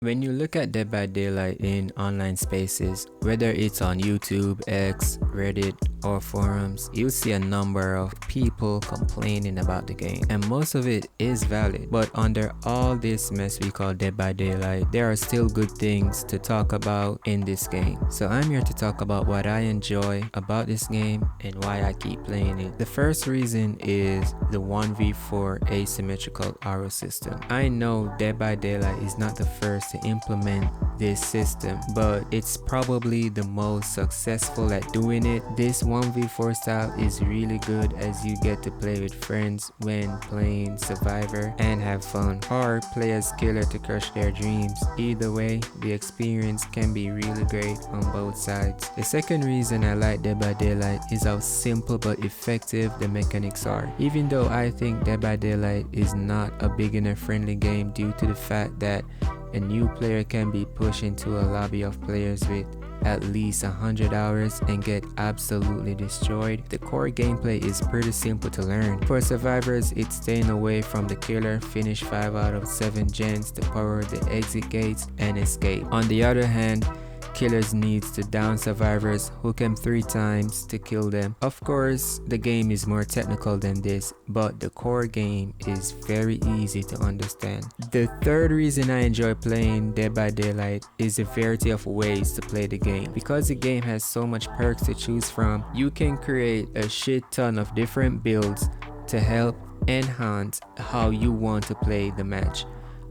When you look at Dead by Daylight in online spaces, whether it's on YouTube, X, Reddit, or forums, you'll see a number of people complaining about the game, and most of it is valid. But under all this mess we call Dead by Daylight, there are still good things to talk about in this game. So I'm here to talk about what I enjoy about this game and why I keep playing it. The first reason is the 1v4 asymmetrical arrow system. I know Dead by Daylight is not the first to implement this system, but it's probably the most successful at doing it. This 1v4 style is really good as you get to play with friends when playing Survivor and have fun, or play as killer to crush their dreams. Either way, the experience can be really great on both sides. The second reason I like Dead by Daylight is how simple but effective the mechanics are. Even though I think Dead by Daylight is not a beginner friendly game due to the fact that a new player can be pushed into a lobby of players with at least 100 hours and get absolutely destroyed, the core gameplay is pretty simple to learn. For survivors, it's staying away from the killer, finish 5 out of 7 gens to power the exit gates and escape. On the other hand, killers needs to down survivors, hook them 3 times to kill them. Of course, the game is more technical than this, but the core game is very easy to understand. The third reason I enjoy playing Dead by Daylight is the variety of ways to play the game. Because the game has so much perks to choose from, you can create a shit ton of different builds to help enhance how you want to play the match.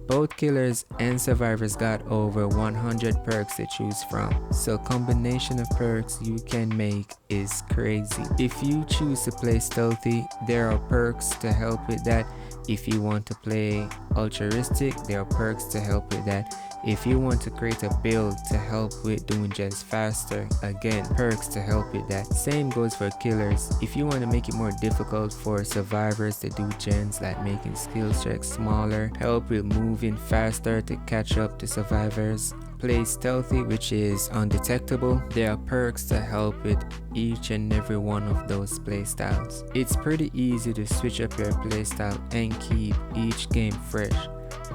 Both killers and survivors got over 100 perks to choose from, so combination of perks you can make is crazy. If you choose to play stealthy, there are perks to help with that. If you want to play altruistic, there are perks to help with that. If you want to create a build to help with doing gens faster, again, perks to help with that. Same goes for killers. If you want to make it more difficult for survivors to do gens like making skill checks smaller, help with moving faster to catch up to survivors, play stealthy, which is undetectable, there are perks to help with each and every one of those playstyles. It's pretty easy to switch up your playstyle and keep each game fresh.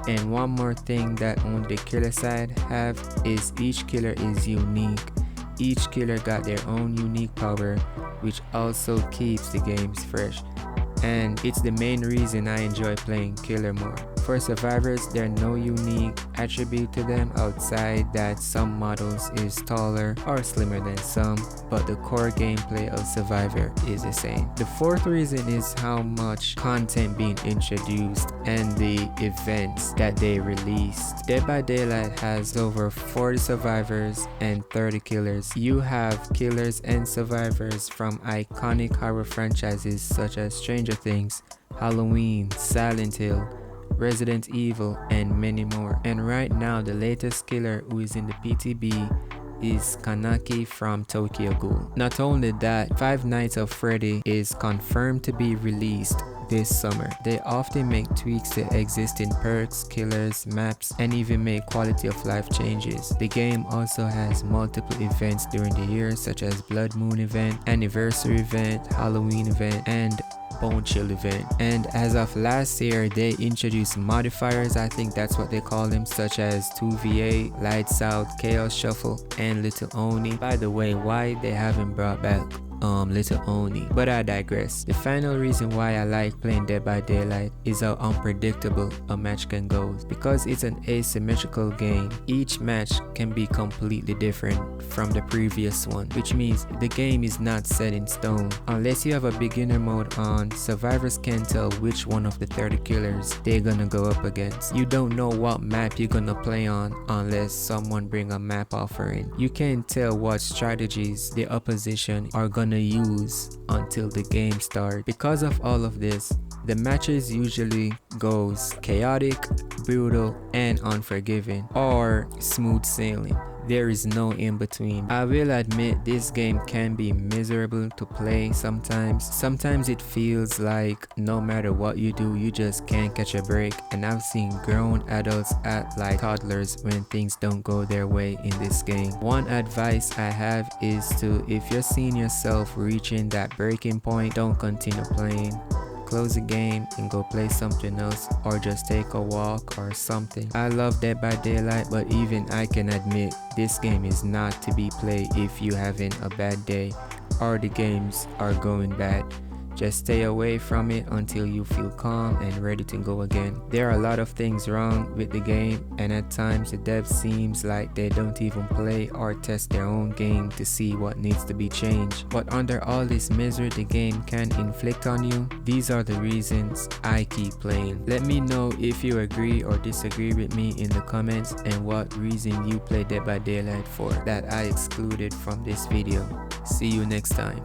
And one more thing that only the killer side have is each killer is unique. Each killer got their own unique power, which also keeps the games fresh. And it's the main reason I enjoy playing killer more. For survivors, there are no unique attribute to them outside that some models is taller or slimmer than some, but the core gameplay of Survivor is the same. The fourth reason is how much content being introduced and the events that they released. Dead by Daylight has over 40 survivors and 30 killers. You have killers and survivors from iconic horror franchises such as Stranger Things, Halloween, Silent Hill, Resident Evil, and many more. And right now, the latest killer who is in the PTB is Kanaki from Tokyo Ghoul. Not only that, Five Nights at Freddy is confirmed to be released this summer. They often make tweaks to existing perks, killers, maps, and even make quality of life changes. The game also has multiple events during the year such as Blood Moon event, Anniversary event, Halloween event, and Bone Chill event. And as of last year, they introduced modifiers, I think that's what they call them, such as 2VA, Lights Out, Chaos Shuffle, and Little Oni. By the way, why they haven't brought back Little Oni, but I digress. The final reason why I like playing Dead by Daylight is how unpredictable a match can go. Because it's an asymmetrical game, each match can be completely different from the previous one, which means the game is not set in stone. Unless you have a beginner mode on, survivors can't tell which one of the 30 killers they're gonna go up against. You don't know what map you're gonna play on unless someone bring a map offering. You can't tell what strategies the opposition are gonna use until the game starts. Because of all of this, the matches usually goes chaotic, brutal, and unforgiving, or smooth sailing. There is no in between. I will admit this game can be miserable to play sometimes. Sometimes it feels like no matter what you do, you just can't catch a break. And I've seen grown adults act like toddlers when things don't go their way in this game. One advice I have is to, if you're seeing yourself reaching that breaking point, don't continue playing. close the game and go play something else, or just take a walk or something. I love Dead by Daylight, but even I can admit this game is not to be played if you having a bad day or the games are going bad. Just stay away from it until you feel calm and ready to go again. There are a lot of things wrong with the game, and at times the devs seems like they don't even play or test their own game to see what needs to be changed. But under all this misery the game can inflict on you, these are the reasons I keep playing. Let me know if you agree or disagree with me in the comments, and what reason you play Dead by Daylight for that I excluded from this video. See you next time.